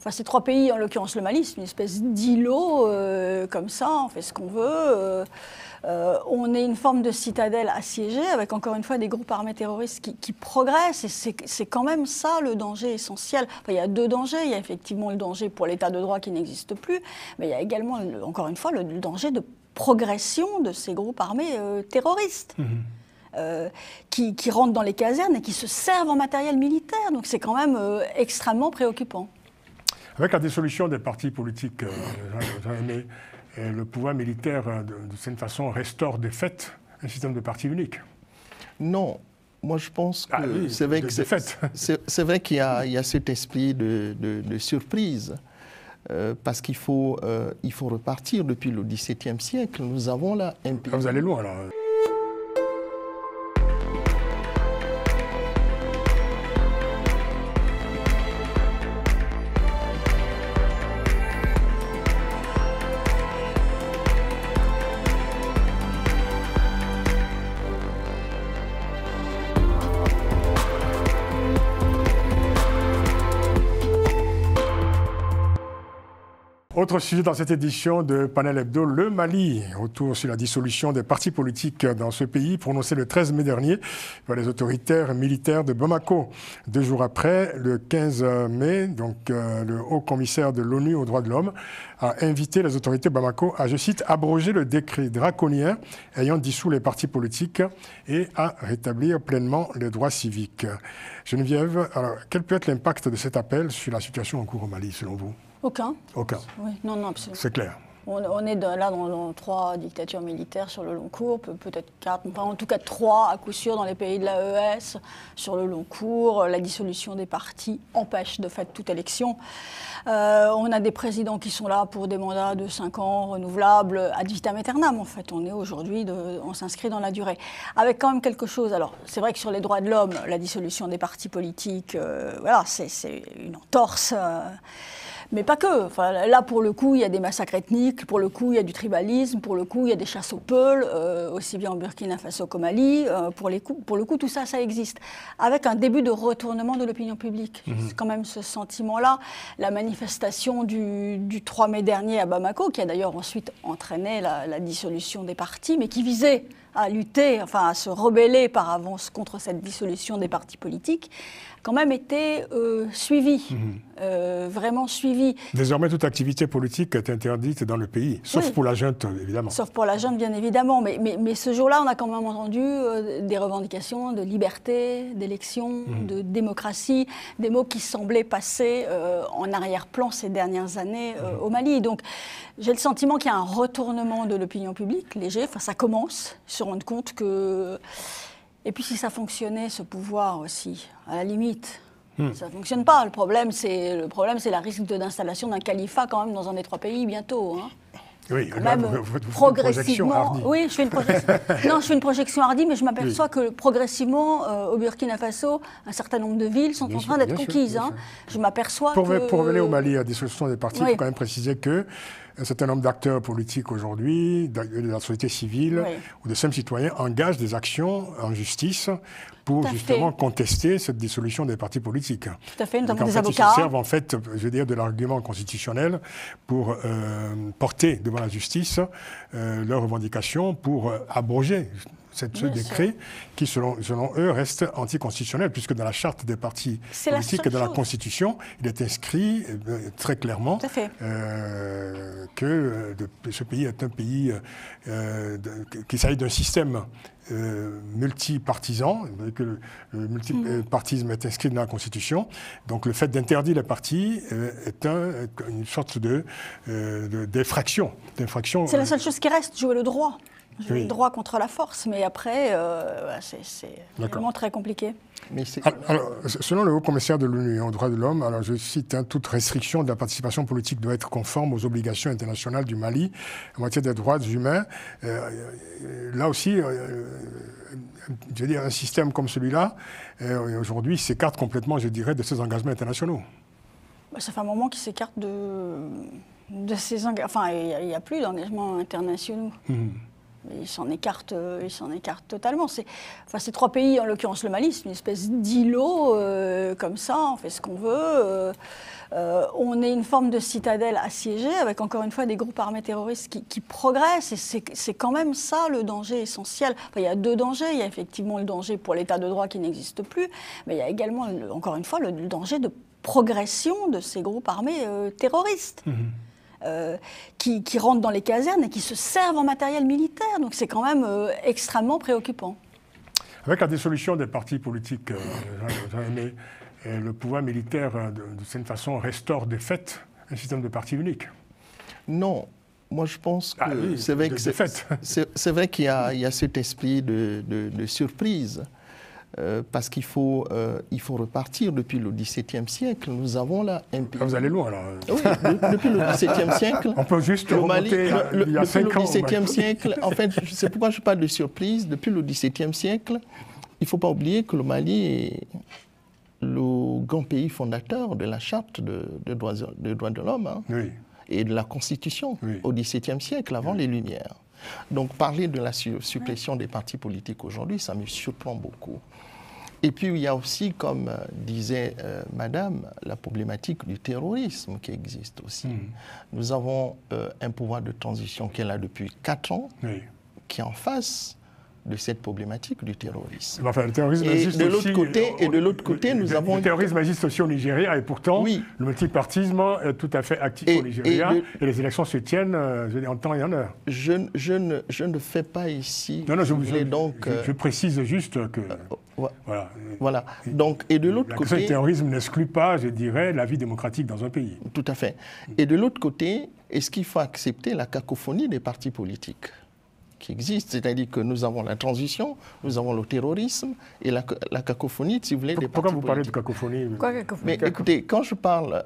Enfin, ces trois pays, en l'occurrence le Mali, c'est une espèce d'îlot comme ça, on fait ce qu'on veut. On est une forme de citadelle assiégée avec encore une fois des groupes armés terroristes qui progressent et c'est quand même ça le danger essentiel. Enfin, il y a deux dangers, il y a effectivement le danger pour l'état de droit qui n'existe plus, mais il y a également encore une fois le danger de progression de ces groupes armés terroristes. Qui rentrent dans les casernes et qui se servent en matériel militaire. Donc c'est quand même extrêmement préoccupant. Avec la dissolution des partis politiques, le pouvoir militaire, de certaine façon, restaure de fait un système de parti unique. Non, moi je pense que oui, c'est vrai qu'il y a cet esprit de surprise. Parce qu'il faut repartir depuis le XVIIe siècle. Nous avons là un pays... Vous allez loin, alors. Autre sujet dans cette édition de Panel Hebdo, le Mali. Retour sur la dissolution des partis politiques dans ce pays, prononcé le 13 mai dernier par les autoritaires militaires de Bamako. 2 jours après, le 15 mai, donc, le haut commissaire de l'ONU aux droits de l'homme a invité les autorités de Bamako à, je cite, abroger le décret draconien ayant dissous les partis politiques et à rétablir pleinement les droits civiques. Geneviève, alors, quel peut être l'impact de cet appel sur la situation en cours au Mali, selon vous? Aucun. Aucun. Oui, non, absolument. C'est clair. On est là dans 3 dictatures militaires sur le long cours, peut-être 4, enfin en tout cas 3 à coup sûr dans les pays de l'AES sur le long cours. La dissolution des partis empêche de fait toute élection. On a des présidents qui sont là pour des mandats de 5 ans renouvelables ad vitam aeternam. En fait, on est aujourd'hui, on s'inscrit dans la durée. Avec quand même quelque chose. Alors, c'est vrai que sur les droits de l'homme, la dissolution des partis politiques, voilà, c'est une entorse. Mais pas que. Enfin, là, pour le coup, il y a des massacres ethniques, pour le coup, il y a du tribalisme, pour le coup, il y a des chasses aux peuls, aussi bien au Burkina Faso qu'au Mali. Pour le coup, tout ça, ça existe. Avec un début de retournement de l'opinion publique. C'est quand même ce sentiment-là. La manifestation du 3 mai dernier à Bamako, qui a d'ailleurs ensuite entraîné la dissolution des partis, mais qui visait à lutter, enfin à se rebeller par avance contre cette dissolution des partis politiques, quand même été suivi, vraiment suivi. Désormais, toute activité politique est interdite dans le pays, sauf pour la junte, évidemment. Sauf pour la junte, bien évidemment. Mais ce jour-là, on a quand même entendu des revendications de liberté, d'élection, de démocratie, des mots qui semblaient passer en arrière-plan ces dernières années au Mali. Donc, j'ai le sentiment qu'il y a un retournement de l'opinion publique, léger. Enfin, ça commence, se rendre compte que... Et puis si ça fonctionnait, ce pouvoir aussi, à la limite, ça ne fonctionne pas. Le problème, c'est la risque d'installation d'un califat quand même dans un des 3 pays bientôt. Hein. Oui, là, progressivement. Oui, je fais une projection. Non, je fais une projection hardie, mais je m'aperçois que progressivement, au Burkina Faso, un certain nombre de villes sont en train d'être conquises. Hein. Je m'aperçois que... Pour revenir au Mali, à la dissolution des partis, il faut quand même préciser que un certain nombre d'acteurs politiques aujourd'hui, de la société civile ou de simples citoyens engagent des actions en justice pour justement contester cette dissolution des partis politiques. Tout à fait, nous avons des avocats. Ils se servent en fait, je veux dire, de l'argument constitutionnel pour porter devant la justice leurs revendications pour abroger ce décret qui, selon eux, reste anticonstitutionnel, puisque dans la charte des partis politiques et dans la Constitution, il est inscrit très clairement que ce pays est un pays qu'il s'agit d'un système multipartisan, que le multipartisme est inscrit dans la Constitution. Donc le fait d'interdire les partis est une sorte d'effraction. C'est la seule chose qui reste, jouer le droit. Le droit contre la force, mais après, c'est vraiment très compliqué. Alors, selon le haut-commissaire de l'ONU aux droits de l'homme, alors je cite, toute restriction de la participation politique doit être conforme aux obligations internationales du Mali en matière des droits humains. Là aussi, je veux dire, un système comme celui-là, aujourd'hui, s'écarte complètement, je dirais, de ses engagements internationaux. Ça fait un moment qu'il s'écarte de ces engagements. Enfin, il n'y a plus d'engagements internationaux. Il s'en écarte totalement. Ces trois pays, en l'occurrence le Mali, c'est une espèce d'îlot comme ça, on fait ce qu'on veut. On est une forme de citadelle assiégée avec encore une fois des groupes armés terroristes qui progressent. Et c'est quand même ça le danger essentiel. Enfin, il y a deux dangers. Il y a effectivement le danger pour l'état de droit qui n'existe plus, mais il y a également, encore une fois, le danger de progression de ces groupes armés terroristes. Qui rentrent dans les casernes et qui se servent en matériel militaire. Donc c'est quand même extrêmement préoccupant. Avec la dissolution des partis politiques, le pouvoir militaire, de certaine façon, restaure de fait un système de parti unique. Non. Moi, je pense que c'est vrai qu'il y a cet esprit de surprise. Parce qu'il faut repartir depuis le XVIIe siècle. Nous avons là un pays. Vous allez loin, là. Oui, depuis le XVIIe siècle. On peut juste remonter il y a 5 ans. Depuis le XVIIe siècle, en fait, c'est pourquoi je parle de surprise. Depuis le XVIIe siècle, il ne faut pas oublier que le Mali est le grand pays fondateur de la charte des droits de l'homme et de la Constitution au XVIIe siècle, avant les Lumières. Donc parler de la suppression des partis politiques aujourd'hui, ça me surprend beaucoup. Et puis il y a aussi, comme disait Madame, la problématique du terrorisme qui existe aussi. Nous avons un pouvoir de transition qui est là depuis 4 ans, qui est en face de cette problématique du terrorisme. Enfin, le terrorisme existe aussi, de l'autre côté, nous avons... Le terrorisme existe aussi au Nigeria et pourtant, le multipartisme est tout à fait actif au Nigeria et les élections se tiennent en temps et en heure. Je ne fais pas ici... Non, je précise juste que... Voilà. Donc, et de l'autre côté... Le terrorisme n'exclut pas, je dirais, la vie démocratique dans un pays. Tout à fait. Et de l'autre côté, est-ce qu'il faut accepter la cacophonie des partis politiques qui existe, c'est-à-dire que nous avons la transition, nous avons le terrorisme et la cacophonie, si vous voulez, des partis politiques. Pourquoi vous parlez de cacophonie? Quoi, cacophonie? Mais écoutez, quand je parle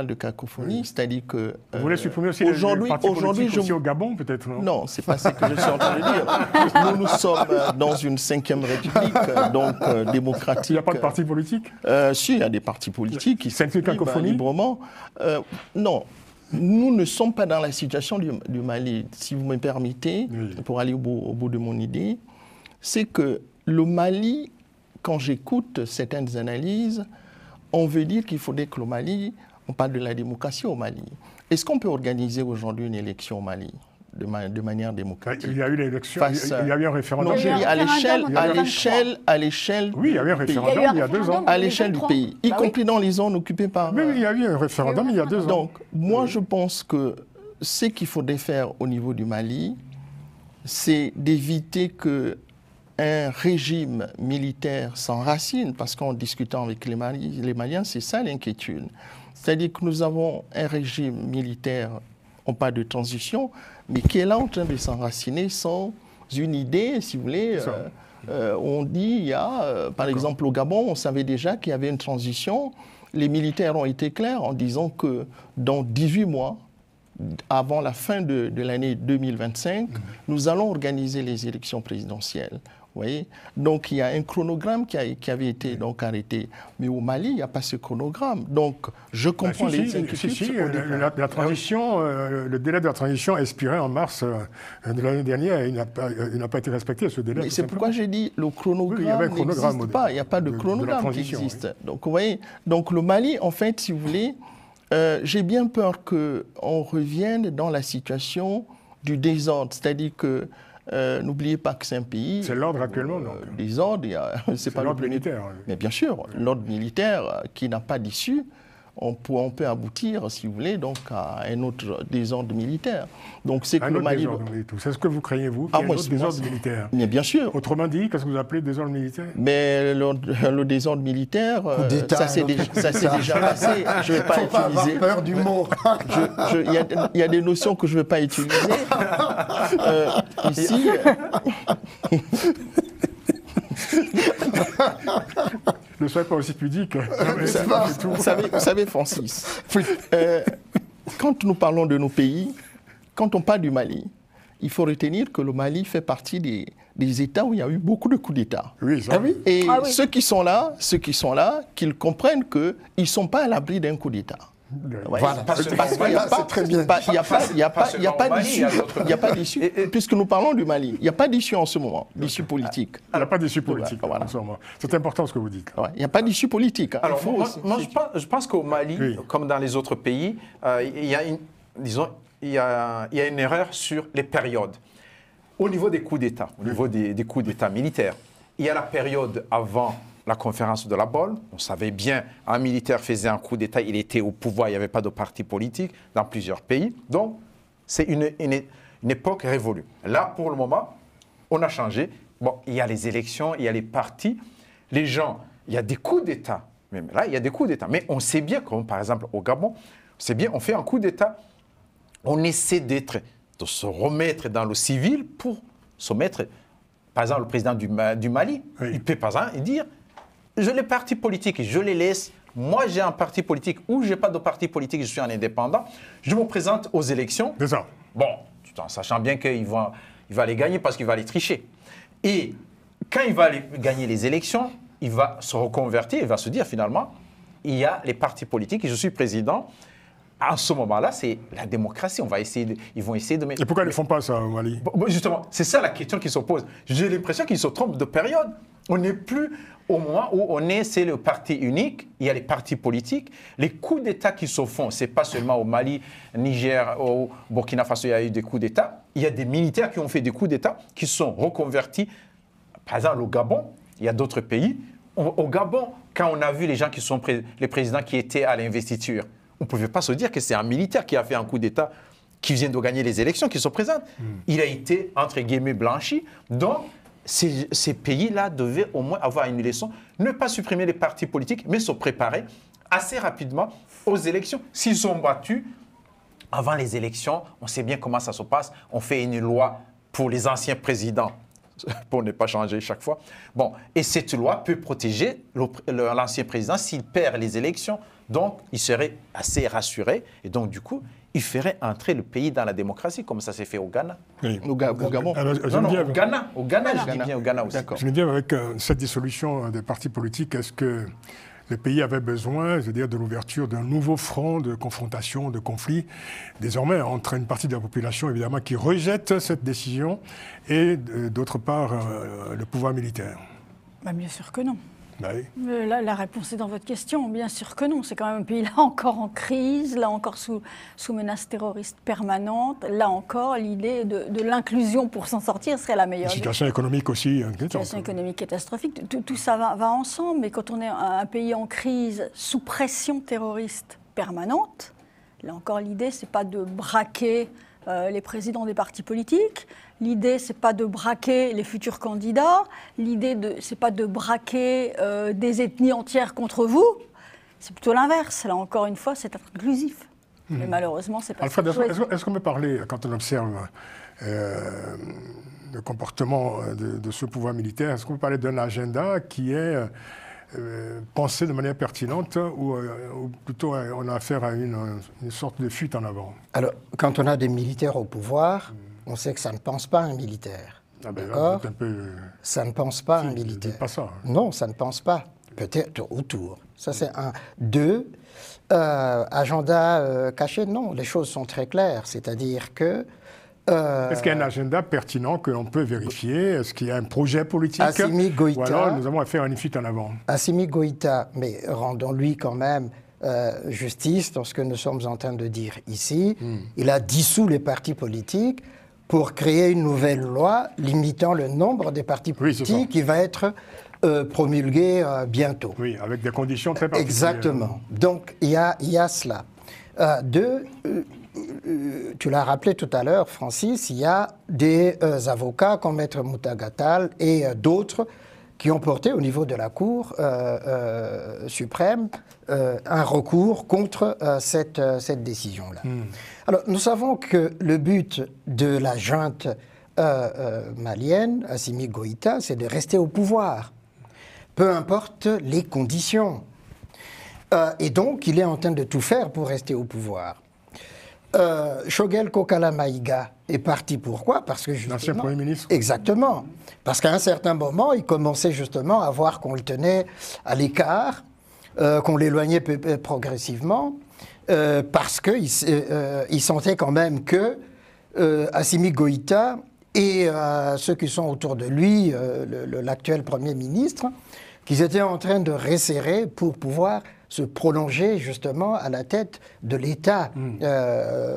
de cacophonie, c'est-à-dire que... Vous voulez supprimer aussi les partis politiques aussi au Gabon, peut-être, non? Non, c'est pas ce que je suis en train de dire. Nous sommes dans une 5e République, donc démocratique. Il n'y a pas de parti politique? Si, il y a des partis politiques qui s'expriment librement. Non. Nous ne sommes pas dans la situation du Mali, si vous me permettez, pour aller au bout de mon idée. C'est que le Mali, quand j'écoute certaines analyses, on veut dire qu'il faudrait que le Mali, on parle de la démocratie au Mali. Est-ce qu'on peut organiser aujourd'hui une élection au Mali de manière démocratique? Il y a eu l'élection, il y a eu un référendum. Non, je dis à l'échelle. Oui, il y a eu un référendum il y a 2 ans. À l'échelle du pays, y compris dans les zones occupées par... Oui, il y a eu un référendum il y a 2 ans. Donc, moi, je pense que ce qu'il faudrait faire au niveau du Mali, c'est d'éviter qu'un régime militaire s'enracine, parce qu'en discutant avec les Maliens, c'est ça l'inquiétude. C'est-à-dire que nous avons un régime militaire, on parle de transition, mais qui est là en train de s'enraciner sans une idée, si vous voulez. On dit, il y a, par exemple, au Gabon, on savait déjà qu'il y avait une transition. Les militaires ont été clairs en disant que dans 18 mois, avant la fin de l'année 2025, nous allons organiser les élections présidentielles. Vous voyez? Donc, il y a un chronogramme qui avait été donc arrêté. Mais au Mali, il n'y a pas ce chronogramme. Donc, je comprends les inquiétudes. La transition, le délai de la transition expirait en mars de l'année dernière. Il n'a pas été respecté, ce délai. Mais c'est pourquoi j'ai dit le chronogramme n'existe pas. Il n'y a pas de chronogramme qui existe. Oui. Donc, vous voyez, donc, le Mali, en fait, si vous voulez, j'ai bien peur qu'on revienne dans la situation du désordre. C'est-à-dire que n'oubliez pas que c'est un pays... C'est l'ordre actuellement, non? Désordre, c'est pas l'ordre militaire. Mais bien sûr, l'ordre militaire qui n'a pas d'issue, on peut aboutir, si vous voulez, donc à un autre désordre militaire. Donc c'est que le Mali... C'est ce que vous craignez, vous, qu'il y ait un autre désordre militaire? Mais bien sûr. Autrement dit, qu'est-ce que vous appelez désordre militaire? Mais le désordre militaire, ça s'est déjà passé. Je ne vais pas utiliser... Pas avoir peur du mot. Il y a des notions que je ne vais pas utiliser. Ici... Ne soyez pas aussi pudique. Vous savez, Francis, quand nous parlons de nos pays, quand on parle du Mali, il faut retenir que le Mali fait partie des États où il y a eu beaucoup de coups d'État. Oui, ça. Et ceux qui sont là, qu'ils comprennent qu'ils ne sont pas à l'abri d'un coup d'État. Voilà. C'est très bien. Il n'y a pas d'issue. Il n'y a pas d'issue. Puisque nous parlons du Mali, il n'y a pas d'issue en ce moment, d'issue politique. Il n'y a pas d'issue politique en ce moment. C'est important ce que vous dites. Il n'y a pas d'issue politique. Alors, je pense qu'au Mali, comme dans les autres pays, il y a une erreur sur les périodes. Au niveau des coups d'État, au niveau des coups d'État militaires, il y a la période avant la conférence de la Baule. On savait bien, un militaire faisait un coup d'État, il était au pouvoir, il n'y avait pas de parti politique dans plusieurs pays. Donc, c'est une époque révolue. Là, pour le moment, on a changé. Bon, il y a les élections, il y a les partis. Les gens, il y a des coups d'État. Même là, il y a des coups d'État. Mais on sait bien, comme par exemple au Gabon, c'est bien, on fait un coup d'État. On essaie de se remettre dans le civil pour se mettre. Par exemple, le président du Mali, il peut par exemple dire les partis politiques, je les laisse. Moi, j'ai un parti politique ou je n'ai pas de parti politique, je suis un indépendant. Je me présente aux élections. C'est ça. Bon, tout en sachant bien qu'il va les gagner parce qu'il va les tricher. Et quand il va gagner les élections, il va se reconvertir, il va se dire finalement, il y a les partis politiques et je suis président. En ce moment-là, c'est la démocratie. Ils vont essayer de mettre. Et pourquoi ils ne font pas ça au Mali? Justement, c'est ça la question qui se pose. J'ai l'impression qu'ils se trompent de période. On n'est plus au moment où c'est le parti unique. Il y a les partis politiques. Les coups d'État qui se font, c'est pas seulement au Mali, Niger, au Burkina Faso, il y a eu des coups d'État. Il y a des militaires qui ont fait des coups d'État qui sont reconvertis. Par exemple, au Gabon, il y a d'autres pays. Au Gabon, quand on a vu les gens qui sont les présidents qui étaient à l'investiture, on ne pouvait pas se dire que c'est un militaire qui a fait un coup d'État, qui vient de gagner les élections, qui se présente. Il a été, entre guillemets, blanchi. Donc, ces pays-là devaient au moins avoir une leçon. Ne pas supprimer les partis politiques, mais se préparer assez rapidement aux élections. S'ils sont battus, avant les élections, on sait bien comment ça se passe. On fait une loi pour les anciens présidents, pour ne pas changer chaque fois. Bon, et cette loi peut protéger l'ancien président s'il perd les élections. Donc, il serait assez rassuré et donc, du coup, il ferait entrer le pays dans la démocratie, comme ça s'est fait au Ghana. Oui. Au Gabon. Non, au Ghana. Au Ghana, je dis bien au Ghana aussi. Je me dis, avec cette dissolution des partis politiques, est-ce que le pays avait besoin, je veux dire, de l'ouverture d'un nouveau front de confrontation, de conflit, désormais entre une partie de la population, évidemment, qui rejette cette décision et, d'autre part, le pouvoir militaire? Bien sûr que non. Oui. La réponse est dans votre question. Bien sûr que non. C'est quand même un pays là encore en crise, là encore sous menace terroriste permanente. Là encore, l'idée de l'inclusion pour s'en sortir serait la meilleure. La situation économique aussi. La situation économique catastrophique. Tout ça va ensemble. Mais quand on est un pays en crise sous pression terroriste permanente, là encore, l'idée, c'est pas de braquer les présidents des partis politiques. L'idée, c'est pas de braquer les futurs candidats. L'idée, c'est pas de braquer des ethnies entières contre vous. C'est plutôt l'inverse. Là, encore une fois, c'est inclusif. Mais malheureusement, c'est pas Alfred, est-ce qu'on peut parler, quand on observe le comportement de ce pouvoir militaire, est-ce qu'on peut parler d'un agenda qui est pensé de manière pertinente ou plutôt on a affaire à une sorte de fuite en avant? Alors, quand on a des militaires au pouvoir, on sait que ça ne pense pas un militaire. D'accord ? Ça ne pense pas un militaire. Pas ça. Non, ça ne pense pas. Peut-être autour. Ça, c'est un. Deux, agenda caché, non. Les choses sont très claires. C'est-à-dire que... Est-ce qu'il y a un agenda pertinent que l'on peut vérifier? Est-ce qu'il y a un projet politique? Assimi Goïta. Ou alors nous avons affaire à une fuite en avant? Assimi Goïta, mais rendons-lui quand même justice dans ce que nous sommes en train de dire ici. Il a dissous les partis politiques pour créer une nouvelle loi limitant le nombre des partis politiques qui va être promulguée bientôt. Oui, avec des conditions très particulières. Exactement. Donc, il y a cela. Deux, tu l'as rappelé tout à l'heure, Francis, il y a des avocats comme Maître Moutagatal et d'autres qui ont porté au niveau de la Cour suprême un recours contre cette décision-là. Alors, nous savons que le but de la junte malienne, Assimi Goïta, c'est de rester au pouvoir, peu importe les conditions. Et donc, il est en train de tout faire pour rester au pouvoir. Choguel Kokala Maïga est parti pourquoi? Parce que justement... L'ancien Premier ministre. Exactement. Parce qu'à un certain moment, il commençait justement à voir qu'on le tenait à l'écart, qu'on l'éloignait progressivement. parce qu'il sentait quand même que Assimi Goïta et ceux qui sont autour de lui, l'actuel Premier ministre, qu'ils étaient en train de resserrer pour pouvoir se prolonger justement à la tête de l'État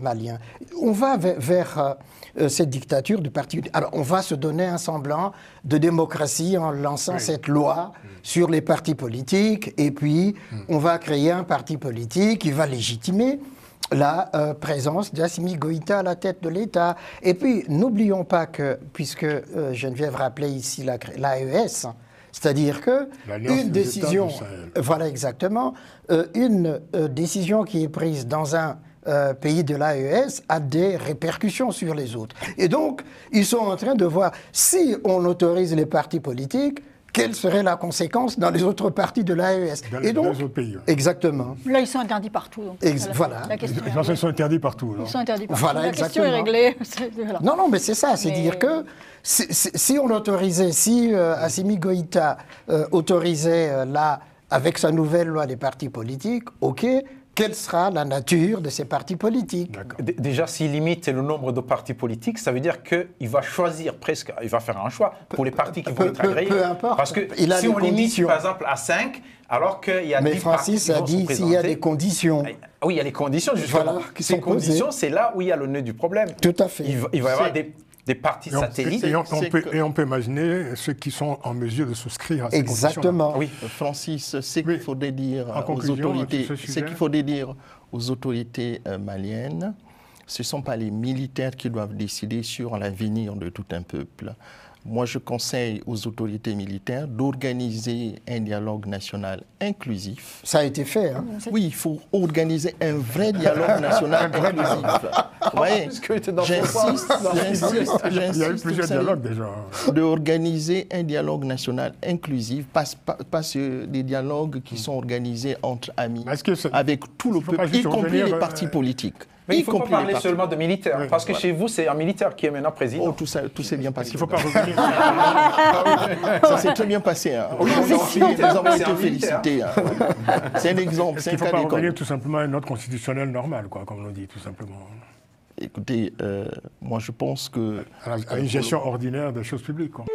malien. On va vers cette dictature du parti. Alors, on va se donner un semblant de démocratie en lançant cette loi sur les partis politiques, et puis on va créer un parti politique qui va légitimer la présence d'Assimi Goïta à la tête de l'État. Et puis, n'oublions pas que, puisque Geneviève rappelait ici l'AES, c'est-à-dire que une décision, voilà exactement, une décision qui est prise dans un pays de l'AES a des répercussions sur les autres. Et donc, ils sont en train de voir si on autorise les partis politiques, quelle serait la conséquence dans les autres parties de l'AES. Et donc, les autres pays. Exactement. Là, ils sont interdits partout. Donc, voilà. Ils sont interdits partout. Ils sont interdits partout. Voilà, la question est réglée. Voilà. Non, mais c'est ça. C'est dire que si on autorisait, si Assimi Goïta autorisait là, avec sa nouvelle loi des partis politiques, ok, quelle sera la nature de ces partis politiques? Déjà, s'il limite le nombre de partis politiques, ça veut dire qu'il va choisir presque, il va faire un choix pour les partis qui vont être agréés. Peu importe. Parce que si on limite, par exemple, à 5, alors qu'il y a 10 partis qui vont se présenter... Mais Francis a dit s'il y a des conditions. Oui, il y a les conditions, justement. Voilà, ces conditions, c'est là où il y a le nœud du problème. Tout à fait. Il va y avoir des partis satellites. Et on peut imaginer ceux qui sont en mesure de souscrire à ces Exactement. Oui, Francis, ce qu'il faudrait dire aux autorités maliennes, ce ne sont pas les militaires qui doivent décider sur l'avenir de tout un peuple. Moi, je conseille aux autorités militaires d'organiser un dialogue national inclusif. Ça a été fait, hein? Oui, il faut organiser un vrai dialogue national inclusif. J'insiste. Il y a eu plusieurs dialogues déjà. D'organiser un dialogue national inclusif, pas des dialogues qui sont organisés entre amis, avec tout le peuple, y compris les partis politiques. Mais il ne faut pas parler seulement de militaires, parce que chez vous, c'est un militaire qui est maintenant président. Oh, tout s'est bien passé. Il ne faut pas revenir. Ça s'est très bien passé. Hein. Les hommes ont été félicités. Hein. C'est un exemple. Il ne faut pas revenir tout simplement à une ordre constitutionnelle normale, quoi, comme on dit, tout simplement. Écoutez, moi je pense que... À une gestion ordinaire des choses publiques, quoi.